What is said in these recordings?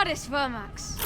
Hades Vermax.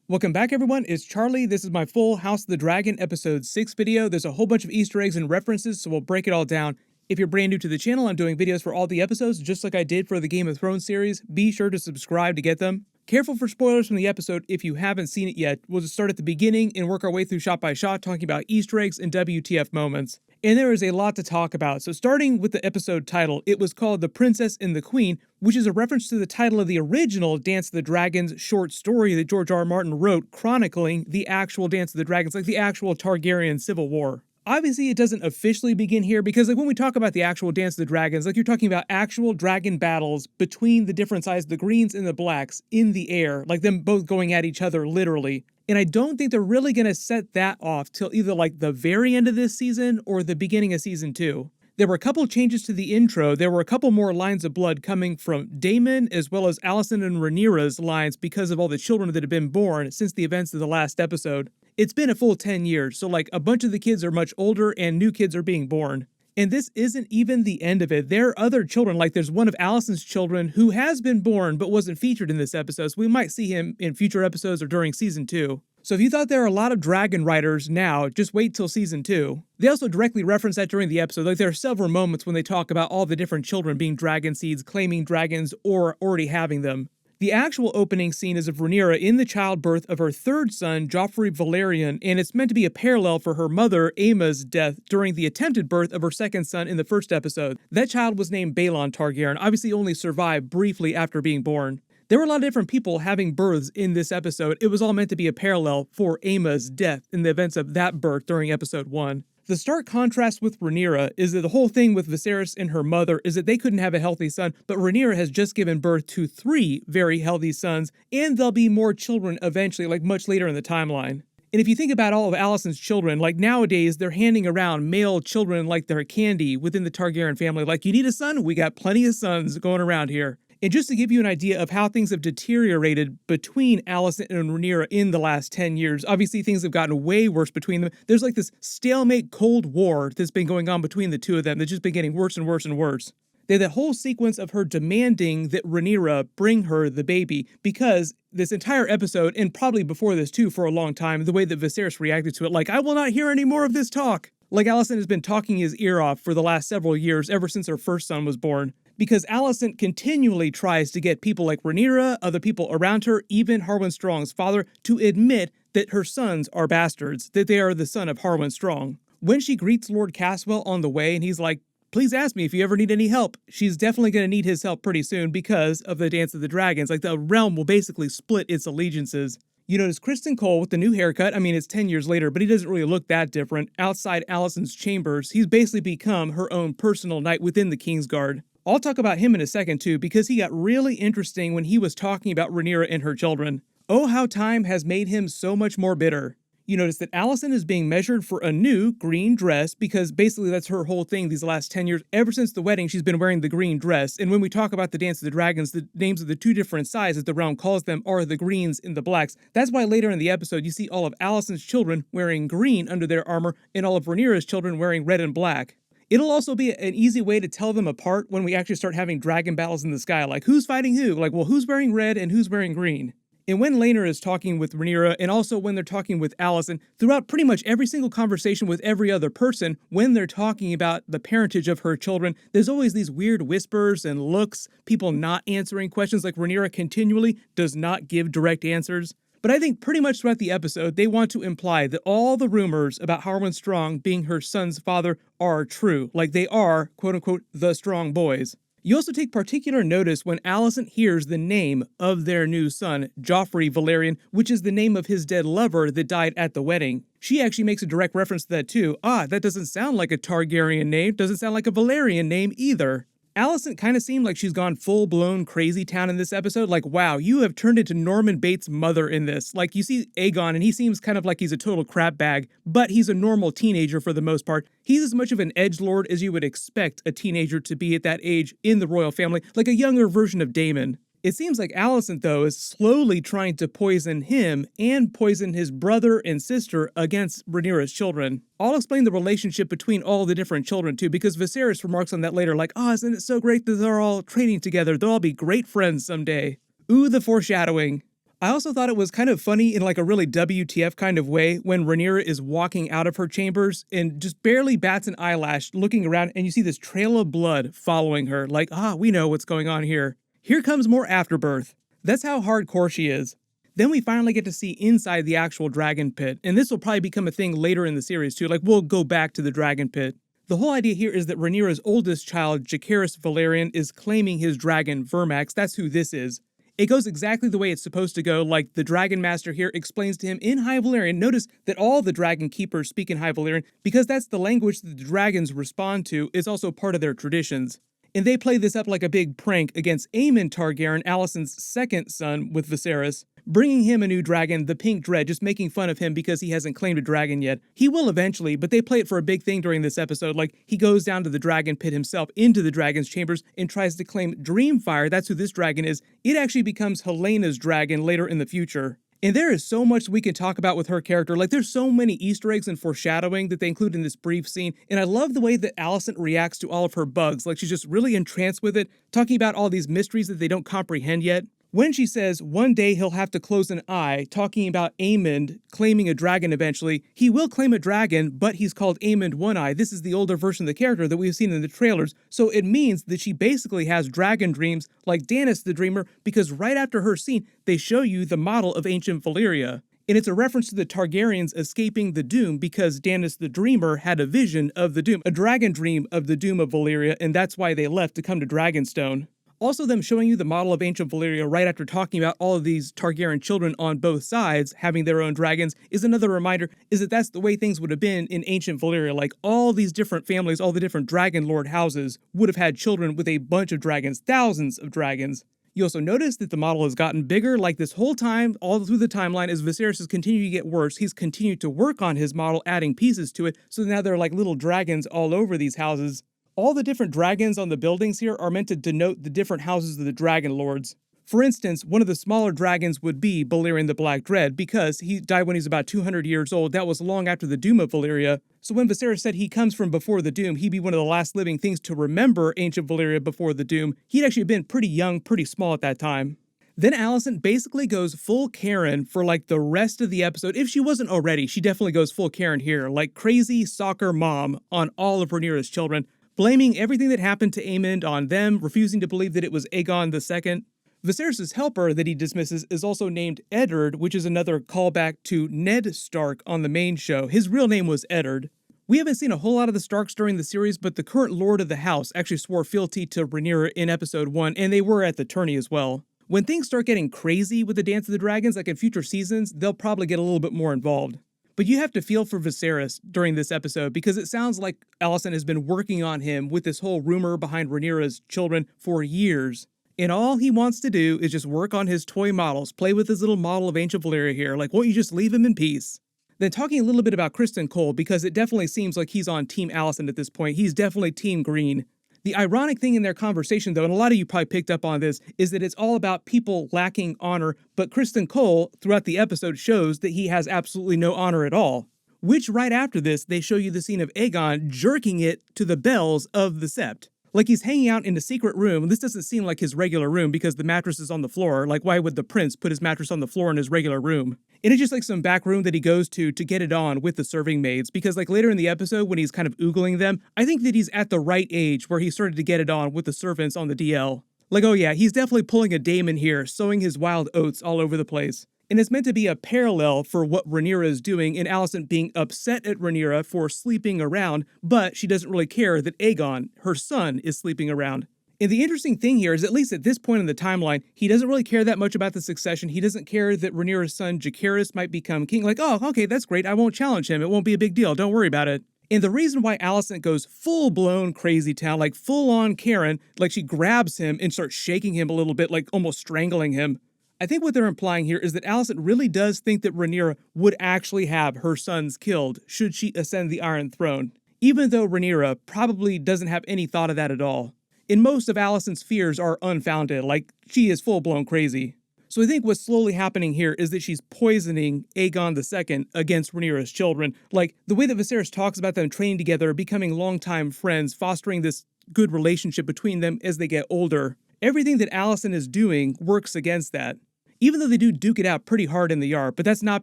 Welcome back, everyone. It's Charlie. This is my full House of the Dragon episode 6 video. There's a whole bunch of Easter eggs and references, so we'll break it all down. If you're brand new to the channel, I'm doing videos for all the episodes, just like I did for the Game of Thrones series. Be sure to subscribe to get them. Careful for spoilers from the episode if you haven't seen it yet. We'll just start at the beginning and work our way through shot by shot, talking about Easter eggs and WTF moments. And there is a lot to talk about. So starting with the episode title, it was called The Princess and the Queen, which is a reference to the title of the original Dance of the Dragons short story that George R. R. Martin wrote, chronicling the actual Dance of the Dragons, like the actual Targaryen Civil War. Obviously, it doesn't officially begin here because, like, when we talk about the actual Dance of the Dragons, like, you're talking about actual dragon battles between the different sides, the greens and the blacks, in the air, like them both going at each other, literally. And I don't think they're really going to set that off till either, like, the very end of this season or the beginning of season 2. There were a couple changes to the intro. There were a couple more lines of blood coming from Daemon, as well as Alicent and Rhaenyra's lines because of all the children that have been born since the events of the last episode. It's been a full 10 years, so like a bunch of the kids are much older and new kids are being born. And this isn't even the end of it. There are other children, like there's one of Alicent's children who has been born but wasn't featured in this episode, so we might see him in future episodes or during season 2. So if you thought there are a lot of dragon riders now, just wait till season 2. They also directly reference that during the episode, like there are several moments when they talk about all the different children being dragon seeds, claiming dragons, or already having them. The actual opening scene is of Rhaenyra in the childbirth of her third son, Joffrey Valerian, and it's meant to be a parallel for her mother, Aemma's death during the attempted birth of her second son in the first episode. That child was named Baelon Targaryen, obviously only survived briefly after being born. There were a lot of different people having births in this episode. It was all meant to be a parallel for Aemma's death in the events of that birth during episode 1. The stark contrast with Rhaenyra is that the whole thing with Viserys and her mother is that they couldn't have a healthy son, but Rhaenyra has just given birth to 3 very healthy sons, and there'll be more children eventually, like much later in the timeline. And if you think about all of Alicent's children, like nowadays, they're handing around male children like they're candy within the Targaryen family. Like, you need a son? We got plenty of sons going around here. And just to give you an idea of how things have deteriorated between Alicent and Rhaenyra in the last 10 years, obviously things have gotten way worse between them. There's like this stalemate Cold War that's been going on between the two of them that's just been getting worse and worse and worse. There's that whole sequence of her demanding that Rhaenyra bring her the baby, because this entire episode, and probably before this too for a long time, the way that Viserys reacted to it, like, I will not hear any more of this talk. Like Alicent has been talking his ear off for the last several years, ever since her first son was born. Because Alicent continually tries to get people like Rhaenyra, other people around her, even Harwin Strong's father, to admit that her sons are bastards, that they are the son of Harwin Strong. When she greets Lord Caswell on the way and he's like, please ask me if you ever need any help, she's definitely going to need his help pretty soon because of the Dance of the Dragons. Like, the realm will basically split its allegiances. You notice Criston Cole with the new haircut. I mean, it's 10 years later, but he doesn't really look that different. Outside Alicent's chambers, he's basically become her own personal knight within the Kingsguard. I'll talk about him in a second too, because he got really interesting when he was talking about Rhaenyra and her children. Oh, how time has made him so much more bitter. You notice that Alicent is being measured for a new green dress, because basically that's her whole thing these last 10 years. Ever since the wedding, she's been wearing the green dress. And when we talk about the Dance of the Dragons, the names of the 2 different sides that the realm calls them are the greens and the blacks. That's why later in the episode, you see all of Alicent's children wearing green under their armor and all of Rhaenyra's children wearing red and black. It'll also be an easy way to tell them apart when we actually start having dragon battles in the sky. Like, who's fighting who? Like, well, who's wearing red and who's wearing green? And when Laenor is talking with Rhaenyra, and also when they're talking with Alicent, throughout pretty much every single conversation with every other person, when they're talking about the parentage of her children, there's always these weird whispers and looks, people not answering questions, like Rhaenyra continually does not give direct answers. But I think pretty much throughout the episode, they want to imply that all the rumors about Harwin Strong being her son's father are true. Like, they are, quote-unquote, the Strong boys. You also take particular notice when Alicent hears the name of their new son, Joffrey Valerian, which is the name of his dead lover that died at the wedding. She actually makes a direct reference to that too. That doesn't sound like a Targaryen name, doesn't sound like a Valerian name either. Alicent kind of seemed like she's gone full-blown crazy town in this episode. Like, wow, you have turned into Norman Bates' mother in this. Like, you see Aegon, and he seems kind of like he's a total crap bag, but he's a normal teenager for the most part. He's as much of an edgelord as you would expect a teenager to be at that age in the royal family, like a younger version of Daemon. It seems like Alicent, though, is slowly trying to poison him and poison his brother and sister against Rhaenyra's children. I'll explain the relationship between all the different children, too, because Viserys remarks on that later, like, oh, isn't it so great that they're all training together? They'll all be great friends someday. Ooh, the foreshadowing. I also thought it was kind of funny in like a really WTF kind of way when Rhaenyra is walking out of her chambers and just barely bats an eyelash looking around, and you see this trail of blood following her, like, we know what's going on here. Here comes more afterbirth. That's how hardcore she is. Then we finally get to see inside the actual dragon pit, and this will probably become a thing later in the series too, like we'll go back to the dragon pit. The whole idea here is that Rhaenyra's oldest child, Jacaerys Velaryon, is claiming his dragon, Vermax. That's who this is. It goes exactly the way it's supposed to go, like the Dragon Master here explains to him in High Valyrian. Notice that all the Dragon Keepers speak in High Valyrian because that's the language that the dragons respond to. It's also part of their traditions. And they play this up like a big prank against Aemon Targaryen, Alicent's second son with Viserys, bringing him a new dragon, the Pink Dread, just making fun of him because he hasn't claimed a dragon yet. He will eventually, but they play it for a big thing during this episode, like he goes down to the dragon pit himself into the dragon's chambers and tries to claim Dreamfire. That's who this dragon is. It actually becomes Helena's dragon later in the future. And there is so much we can talk about with her character. Like, there's so many Easter eggs and foreshadowing that they include in this brief scene. And I love the way that Alicent reacts to all of her bugs. Like, she's just really entranced with it, talking about all these mysteries that they don't comprehend yet. When she says one day he'll have to close an eye, talking about Aemond claiming a dragon eventually, he will claim a dragon, but he's called Aemond One Eye. This is the older version of the character that we've seen in the trailers, so it means that she basically has dragon dreams like Daenerys the Dreamer, because right after her scene, they show you the model of ancient Valyria. And it's a reference to the Targaryens escaping the Doom because Daenerys the Dreamer had a vision of the Doom, a dragon dream of the Doom of Valyria, and that's why they left to come to Dragonstone. Also, them showing you the model of ancient Valyria right after talking about all of these Targaryen children on both sides having their own dragons is another reminder, is that that's the way things would have been in ancient Valyria. Like, all these different families, all the different dragon lord houses would have had children with a bunch of dragons, thousands of dragons. You also notice that the model has gotten bigger, like this whole time, all through the timeline, as Viserys has continued to get worse, he's continued to work on his model, adding pieces to it, so now there are like little dragons all over these houses. All the different dragons on the buildings here are meant to denote the different houses of the Dragon Lords. For instance, one of the smaller dragons would be Balerion the Black Dread, because he died when he was about 200 years old. That was long after the Doom of Valyria. So when Viserys said he comes from before the Doom, he'd be one of the last living things to remember ancient Valyria before the Doom. He'd actually been pretty young, pretty small at that time. Then Alicent basically goes full Karen for like the rest of the episode. If she wasn't already, she definitely goes full Karen here, like crazy soccer mom on all of Rhaenyra's children, blaming everything that happened to Aemond on them, refusing to believe that it was Aegon II. Viserys' helper that he dismisses is also named Eddard, which is another callback to Ned Stark on the main show. His real name was Eddard. We haven't seen a whole lot of the Starks during the series, but the current Lord of the House actually swore fealty to Rhaenyra in episode 1, and they were at the tourney as well. When things start getting crazy with the Dance of the Dragons, like in future seasons, they'll probably get a little bit more involved. But you have to feel for Viserys during this episode, because it sounds like Alicent has been working on him with this whole rumor behind Rhaenyra's children for years. And all he wants to do is just work on his toy models, play with his little model of ancient Valyria here. Like, won't you just leave him in peace? Then talking a little bit about Criston Cole, because it definitely seems like he's on Team Alicent at this point. He's definitely Team Green. The ironic thing in their conversation, though, and a lot of you probably picked up on this, is that it's all about people lacking honor, but Criston Cole, throughout the episode, shows that he has absolutely no honor at all. Which, right after this, they show you the scene of Aegon jerking it to the bells of the Sept. Like he's hanging out in a secret room. This doesn't seem like his regular room because the mattress is on the floor. Like, why would the prince put his mattress on the floor in his regular room? And it's just like some back room that he goes to get it on with the serving maids, because like later in the episode when he's kind of oogling them, I think that he's at the right age where he started to get it on with the servants on the DL. Like, oh yeah, he's definitely pulling a Daemon here, sowing his wild oats all over the place. And it's meant to be a parallel for what Rhaenyra is doing, and Alicent being upset at Rhaenyra for sleeping around, but she doesn't really care that Aegon, her son, is sleeping around. And the interesting thing here is, at least at this point in the timeline, he doesn't really care that much about the succession. He doesn't care that Rhaenyra's son Jacaerys might become king. Like, oh, okay, that's great. I won't challenge him. It won't be a big deal. Don't worry about it. And the reason why Alicent goes full-blown crazy town, like full-on Karen, like she grabs him and starts shaking him a little bit, like almost strangling him. I think what they're implying here is that Alicent really does think that Rhaenyra would actually have her sons killed should she ascend the Iron Throne, even though Rhaenyra probably doesn't have any thought of that at all. And most of Alicent's fears are unfounded, like she is full-blown crazy. So I think what's slowly happening here is that she's poisoning Aegon II against Rhaenyra's children. Like, the way that Viserys talks about them training together, becoming longtime friends, fostering this good relationship between them as they get older. Everything that Alicent is doing works against that. Even though they do duke it out pretty hard in the yard, but that's not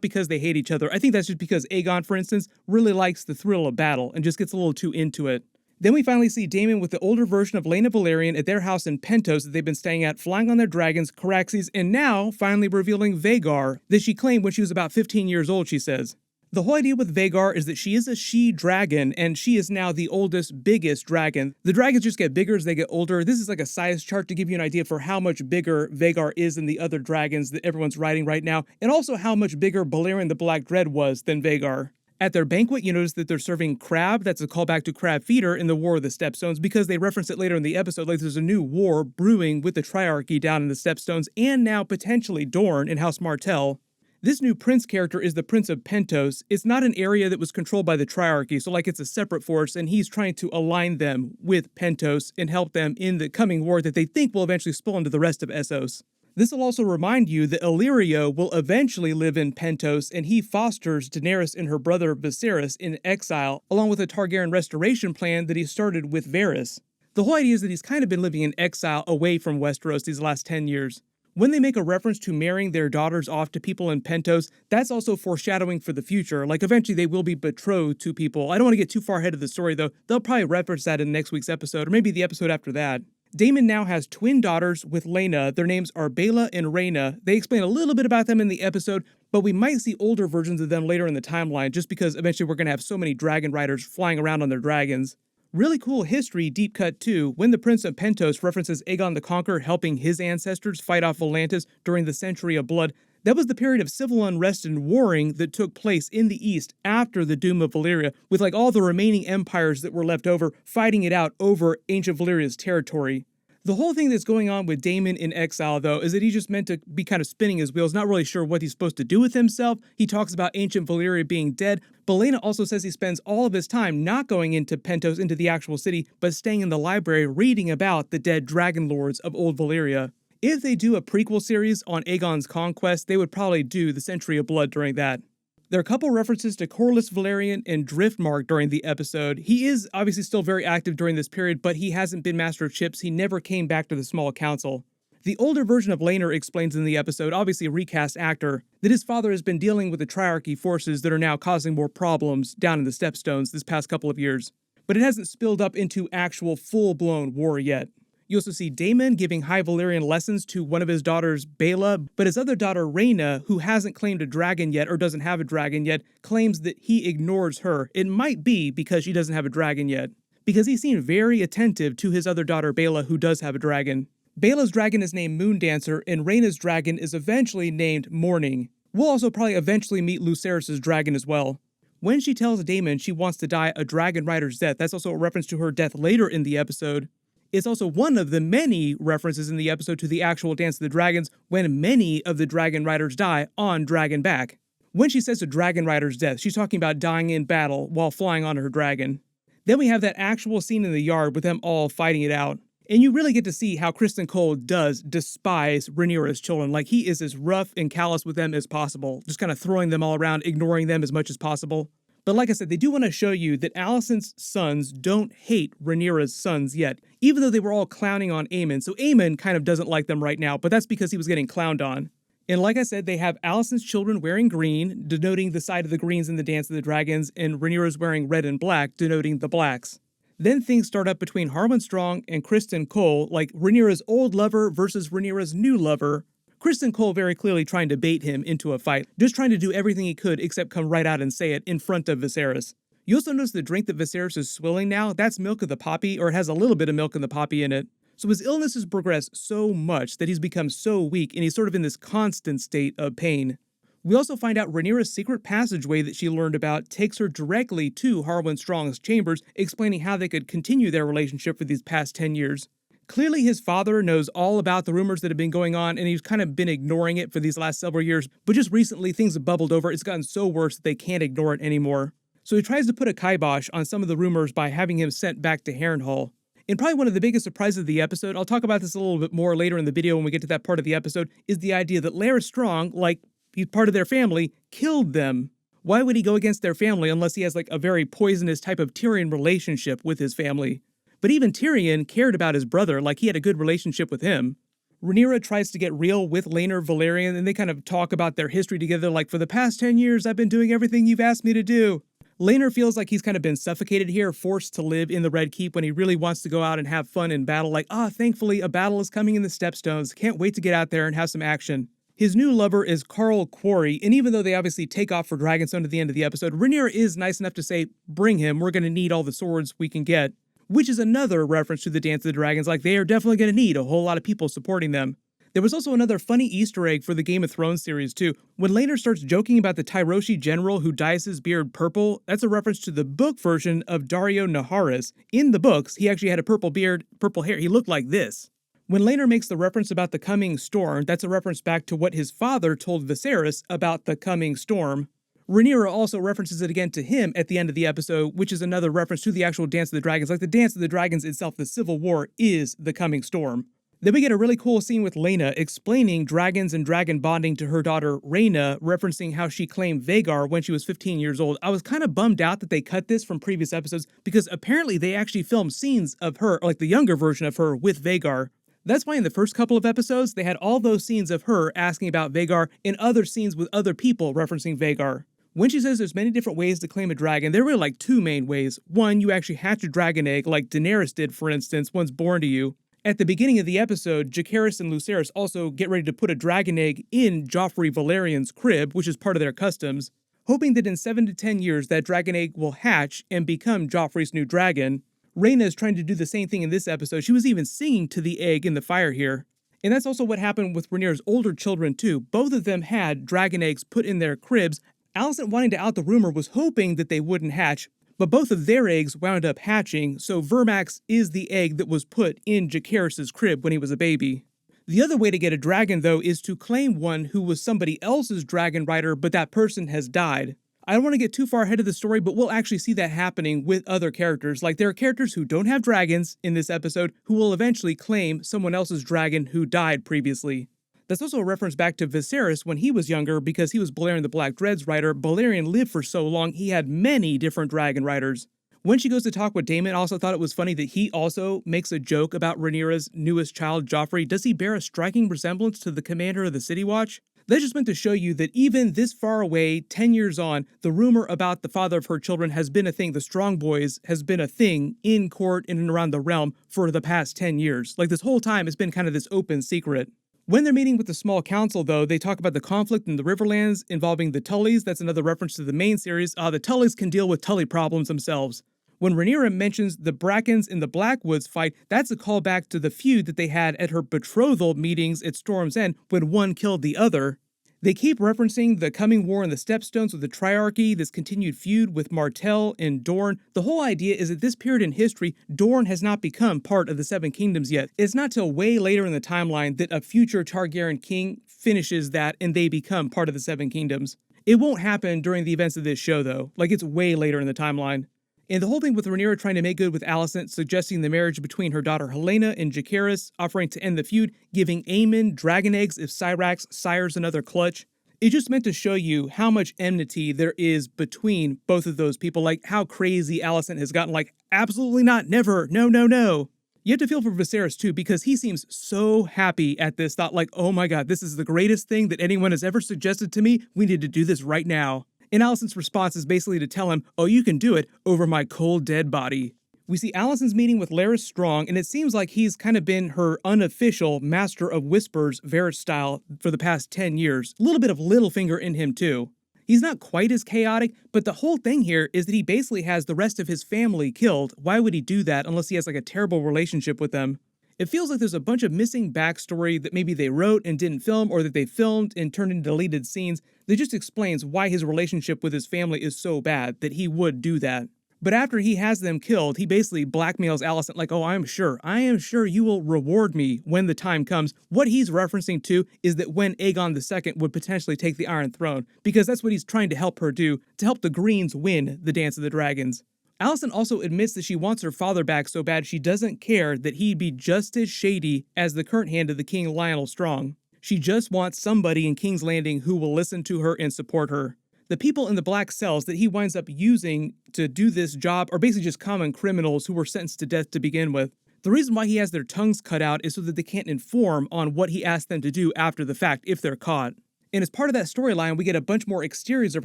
because they hate each other. I think that's just because Aegon, for instance, really likes the thrill of battle and just gets a little too into it. Then we finally see Daemon with the older version of Laena Velaryon at their house in Pentos that they've been staying at, flying on their dragons, Caraxes, and now finally revealing Vhagar that she claimed when she was about 15 years old, she says. The whole idea with Vhagar is that she is a she-dragon, and she is now the oldest, biggest dragon. The dragons just get bigger as they get older. This is like a size chart to give you an idea for how much bigger Vhagar is than the other dragons that everyone's riding right now, and also how much bigger Balerion the Black Dread was than Vhagar. At their banquet, you notice that they're serving crab. That's a callback to Crab Feeder in the War of the Stepstones, because they reference it later in the episode, like there's a new war brewing with the Triarchy down in the Stepstones, and now potentially Dorne in House Martell. This new prince character is the Prince of Pentos. It's not an area that was controlled by the Triarchy, so like it's a separate force, and he's trying to align them with Pentos and help them in the coming war that they think will eventually spill into the rest of Essos. This will also remind you that Illyrio will eventually live in Pentos, and he fosters Daenerys and her brother Viserys in exile, along with a Targaryen restoration plan that he started with Varys. The whole idea is that he's kind of been living in exile away from Westeros these last 10 years. When they make a reference to marrying their daughters off to people in Pentos, that's also foreshadowing for the future. Like, eventually they will be betrothed to people. I don't want to get too far ahead of the story, though. They'll probably reference that in next week's episode, or maybe the episode after that. Daemon now has twin daughters with Laena. Their names are Baela and Rhaena. They explain a little bit about them in the episode, but we might see older versions of them later in the timeline, just because eventually we're going to have so many dragon riders flying around on their dragons. Really cool history deep cut too, when the Prince of Pentos references Aegon the Conqueror helping his ancestors fight off Volantis during the Century of Blood. That was the period of civil unrest and warring that took place in the East after the Doom of Valyria, with like all the remaining empires that were left over fighting it out over ancient Valyria's territory. The whole thing that's going on with Daemon in exile, though, is that he's just meant to be kind of spinning his wheels, not really sure what he's supposed to do with himself. He talks about ancient Valyria being dead, but Laena also says he spends all of his time not going into Pentos, into the actual city, but staying in the library reading about the dead dragon lords of old Valyria. If they do a prequel series on Aegon's conquest, they would probably do the Century of Blood during that. There are a couple references to Corlys Velaryon and Driftmark during the episode. He is obviously still very active during this period, but he hasn't been Master of Chips. He never came back to the Small Council. The older version of Laenor explains in the episode, obviously a recast actor, that his father has been dealing with the Triarchy forces that are now causing more problems down in the Stepstones this past couple of years. But it hasn't spilled up into actual full-blown war yet. You also see Daemon giving High Valyrian lessons to one of his daughters, Baela, but his other daughter, Rhaena, who hasn't claimed a dragon yet or doesn't have a dragon yet, claims that he ignores her. It might be because she doesn't have a dragon yet, because he seemed very attentive to his other daughter, Baela, who does have a dragon. Baela's dragon is named Moondancer, and Rhaena's dragon is eventually named Morning. We'll also probably eventually meet Lucerys' dragon as well. When she tells Daemon she wants to die a dragon rider's death, that's also a reference to her death later in the episode. It's also one of the many references in the episode to the actual Dance of the Dragons, when many of the dragon riders die on Dragonback. When she says a dragon rider's death, she's talking about dying in battle while flying on her dragon. Then we have that actual scene in the yard with them all fighting it out. And you really get to see how Criston Cole does despise Rhaenyra's children. Like, he is as rough and callous with them as possible, just kind of throwing them all around, ignoring them as much as possible. But like I said, they do want to show you that Alicent's sons don't hate Rhaenyra's sons yet, even though they were all clowning on Aemon. So Aemon kind of doesn't like them right now, but that's because he was getting clowned on. And like I said, they have Alicent's children wearing green, denoting the side of the greens in the Dance of the Dragons, and Rhaenyra's wearing red and black, denoting the blacks. Then things start up between Harwin Strong and Criston Cole, like Rhaenyra's old lover versus Rhaenyra's new lover. Criston Cole very clearly trying to bait him into a fight, just trying to do everything he could except come right out and say it in front of Viserys. You also notice the drink that Viserys is swilling now, that's milk of the poppy, or it has a little bit of milk of the poppy in it. So his illness has progressed so much that he's become so weak and he's sort of in this constant state of pain. We also find out Rhaenyra's secret passageway that she learned about takes her directly to Harwin Strong's chambers, explaining how they could continue their relationship for these past 10 years. Clearly his father knows all about the rumors that have been going on, and he's kind of been ignoring it for these last several years, but just recently things have bubbled over. It's gotten so worse that they can't ignore it anymore. So he tries to put a kibosh on some of the rumors by having him sent back to Harrenhal. And probably one of the biggest surprises of the episode, I'll talk about this a little bit more later in the video when we get to that part of the episode, is the idea that Larys Strong, like he's part of their family, killed them. Why would he go against their family unless he has like a very poisonous type of Tyrion relationship with his family? But even Tyrion cared about his brother, like he had a good relationship with him. Rhaenyra tries to get real with Laenor Velaryon, and they kind of talk about their history together, like, for the past 10 years, I've been doing everything you've asked me to do. Laenor feels like he's kind of been suffocated here, forced to live in the Red Keep when he really wants to go out and have fun in battle, like, thankfully, a battle is coming in the Stepstones, can't wait to get out there and have some action. His new lover is Carl Quarry, and even though they obviously take off for Dragonstone at the end of the episode, Rhaenyra is nice enough to say, bring him, we're gonna need all the swords we can get. Which is another reference to the Dance of the Dragons, like they are definitely gonna need a whole lot of people supporting them. There was also another funny Easter egg for the Game of Thrones series too. When Laenor starts joking about the Tyroshi general who dyes his beard purple, that's a reference to the book version of Daario Naharis. In the books, he actually had a purple beard, purple hair, he looked like this. When Laenor makes the reference about the coming storm, that's a reference back to what his father told Viserys about the coming storm. Rhaenyra also references it again to him at the end of the episode, which is another reference to the actual Dance of the Dragons. Like the Dance of the Dragons itself, the Civil War, is the coming storm. Then we get a really cool scene with Laena explaining dragons and dragon bonding to her daughter Rhaena, referencing how she claimed Vhagar when she was 15 years old. I was kind of bummed out that they cut this from previous episodes because apparently they actually filmed scenes of her, like the younger version of her, with Vhagar. That's why in the first couple of episodes, they had all those scenes of her asking about Vhagar and other scenes with other people referencing Vhagar. When she says there's many different ways to claim a dragon, there are really like two main ways. One, you actually hatch a dragon egg, like Daenerys did, for instance, once born to you. At the beginning of the episode, Jacaerys and Lucerys also get ready to put a dragon egg in Joffrey Velaryon's crib, which is part of their customs, hoping that in 7 to 10 years that dragon egg will hatch and become Joffrey's new dragon. Rhaena is trying to do the same thing in this episode. She was even singing to the egg in the fire here. And that's also what happened with Rhaenyra's older children too. Both of them had dragon eggs put in their cribs. Alicent, wanting to out the rumor, was hoping that they wouldn't hatch, but both of their eggs wound up hatching, so Vermax is the egg that was put in Jacaerys' crib when he was a baby. The other way to get a dragon, though, is to claim one who was somebody else's dragon rider, but that person has died. I don't want to get too far ahead of the story, but we'll actually see that happening with other characters. Like, there are characters who don't have dragons in this episode who will eventually claim someone else's dragon who died previously. That's also a reference back to Viserys when he was younger, because he was Balerion the Black Dread's rider. Balerion lived for so long, he had many different dragon riders. When she goes to talk with Daemon, I also thought it was funny that he also makes a joke about Rhaenyra's newest child, Joffrey. Does he bear a striking resemblance to the commander of the City Watch? That's just meant to show you that even this far away, 10 years on, the rumor about the father of her children has been a thing. The Strong Boys has been a thing in court in and around the realm for the past 10 years. Like, this whole time it's been kind of this open secret. When they're meeting with the small council, though, they talk about the conflict in the Riverlands involving the Tullys. That's another reference to the main series. The Tullys can deal with Tully problems themselves. When Rhaenyra mentions the Brackens in the Blackwoods fight, that's a callback to the feud that they had at her betrothal meetings at Storm's End when one killed the other. They keep referencing the coming war in the Stepstones with the Triarchy, this continued feud with Martell and Dorne. The whole idea is that this period in history, Dorne has not become part of the Seven Kingdoms yet. It's not till way later in the timeline that a future Targaryen king finishes that and they become part of the Seven Kingdoms. It won't happen during the events of this show, though. Like, it's way later in the timeline. And the whole thing with Rhaenyra trying to make good with Alicent, suggesting the marriage between her daughter Helaena and Jacaerys, offering to end the feud, giving Aemon dragon eggs if Syrax sires another clutch. It just meant to show you how much enmity there is between both of those people, like how crazy Alicent has gotten, like, absolutely not, never, no, no, no. You have to feel for Viserys too, because he seems so happy at this thought, like, oh my god, this is the greatest thing that anyone has ever suggested to me, we need to do this right now. And Alicent's response is basically to tell him, oh, you can do it over my cold, dead body. We see Alicent's meeting with Larys Strong, and it seems like he's kind of been her unofficial Master of Whispers, Varys style, for the past 10 years. A little bit of Littlefinger in him, too. He's not quite as chaotic, but the whole thing here is that he basically has the rest of his family killed. Why would he do that unless he has, like, a terrible relationship with them? It feels like there's a bunch of missing backstory that maybe they wrote and didn't film, or that they filmed and turned into deleted scenes that just explains why his relationship with his family is so bad that he would do that. But after he has them killed, he basically blackmails Alicent like, oh, I am sure you will reward me when the time comes. What he's referencing to is that when Aegon II would potentially take the Iron Throne, because that's what he's trying to help her do, to help the Greens win the Dance of the Dragons. Alicent also admits that she wants her father back so bad she doesn't care that he'd be just as shady as the current hand of the king, Lionel Strong. She just wants somebody in King's Landing who will listen to her and support her. The people in the black cells that he winds up using to do this job are basically just common criminals who were sentenced to death to begin with. The reason why he has their tongues cut out is so that they can't inform on what he asked them to do after the fact if they're caught. And as part of that storyline, we get a bunch more exteriors of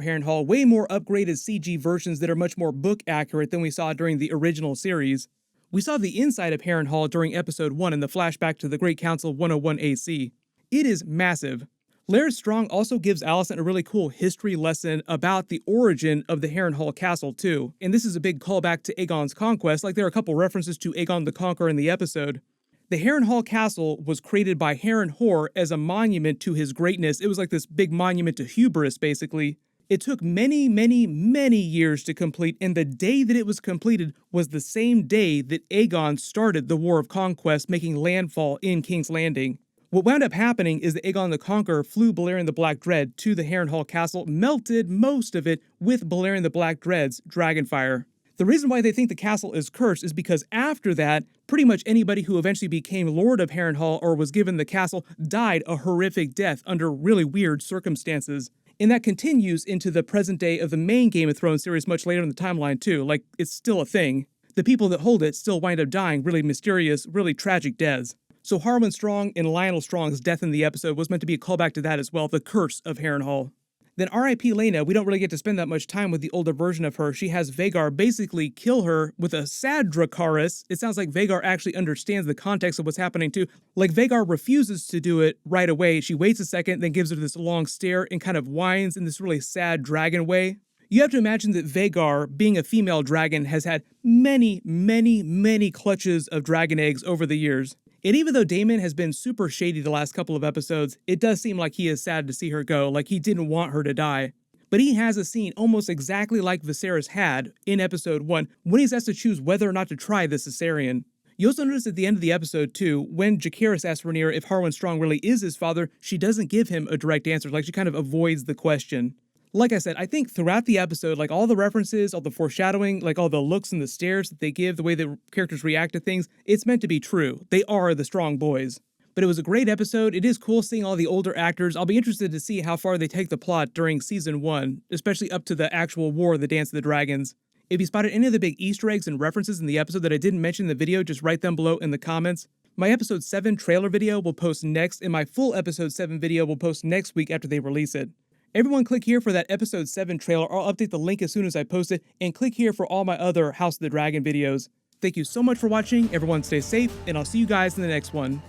Harrenhal, way more upgraded CG versions that are much more book accurate than we saw during the original series. We saw the inside of Harrenhal during episode 1 in the flashback to the Great Council 101 AC. It is massive. Larys Strong also gives Alicent a really cool history lesson about the origin of the Harrenhal Castle too, and this is a big callback to Aegon's conquest, like there are a couple references to Aegon the Conqueror in the episode. The Harrenhal Castle was created by Harrenhal as a monument to his greatness. It was like this big monument to hubris, basically. It took many, many, many years to complete, and the day that it was completed was the same day that Aegon started the War of Conquest, making landfall in King's Landing. What wound up happening is that Aegon the Conqueror flew Balerion the Black Dread to the Harrenhal Castle, melted most of it with Balerion the Black Dread's dragonfire. The reason why they think the castle is cursed is because after that, pretty much anybody who eventually became Lord of Harrenhal or was given the castle died a horrific death under really weird circumstances. And that continues into the present day of the main Game of Thrones series much later in the timeline too, like it's still a thing. The people that hold it still wind up dying really mysterious, really tragic deaths. So Harwin Strong and Lionel Strong's death in the episode was meant to be a callback to that as well, the curse of Harrenhal. Then R.I.P. Laena, we don't really get to spend that much time with the older version of her. She has Vhagar basically kill her with a sad Dracarys. It sounds like Vhagar actually understands the context of what's happening too. Like Vhagar refuses to do it right away. She waits a second, then gives her this long stare and kind of whines in this really sad dragon way. You have to imagine that Vhagar, being a female dragon, has had many, many, many clutches of dragon eggs over the years. And even though Daemon has been super shady the last couple of episodes, it does seem like he is sad to see her go, like he didn't want her to die. But he has a scene almost exactly like Viserys had in episode 1, when he's asked to choose whether or not to try the Caesarean. You also notice at the end of the episode too, when Jacaerys asks Rhaenyra if Harwin Strong really is his father, she doesn't give him a direct answer, like she kind of avoids the question. Like I said, I think throughout the episode, like all the references, all the foreshadowing, like all the looks and the stares that they give, the way the characters react to things, it's meant to be true. They are the strong boys. But it was a great episode. It is cool seeing all the older actors. I'll be interested to see how far they take the plot during season 1, especially up to the actual war, the Dance of the Dragons. If you spotted any of the big Easter eggs and references in the episode that I didn't mention in the video, just write them below in the comments. My episode 7 trailer video will post next, and my full episode 7 video will post next week after they release it. Everyone click here for that episode 7 trailer. I'll update the link as soon as I post it, and click here for all my other House of the Dragon videos. Thank you so much for watching, everyone stay safe, and I'll see you guys in the next one.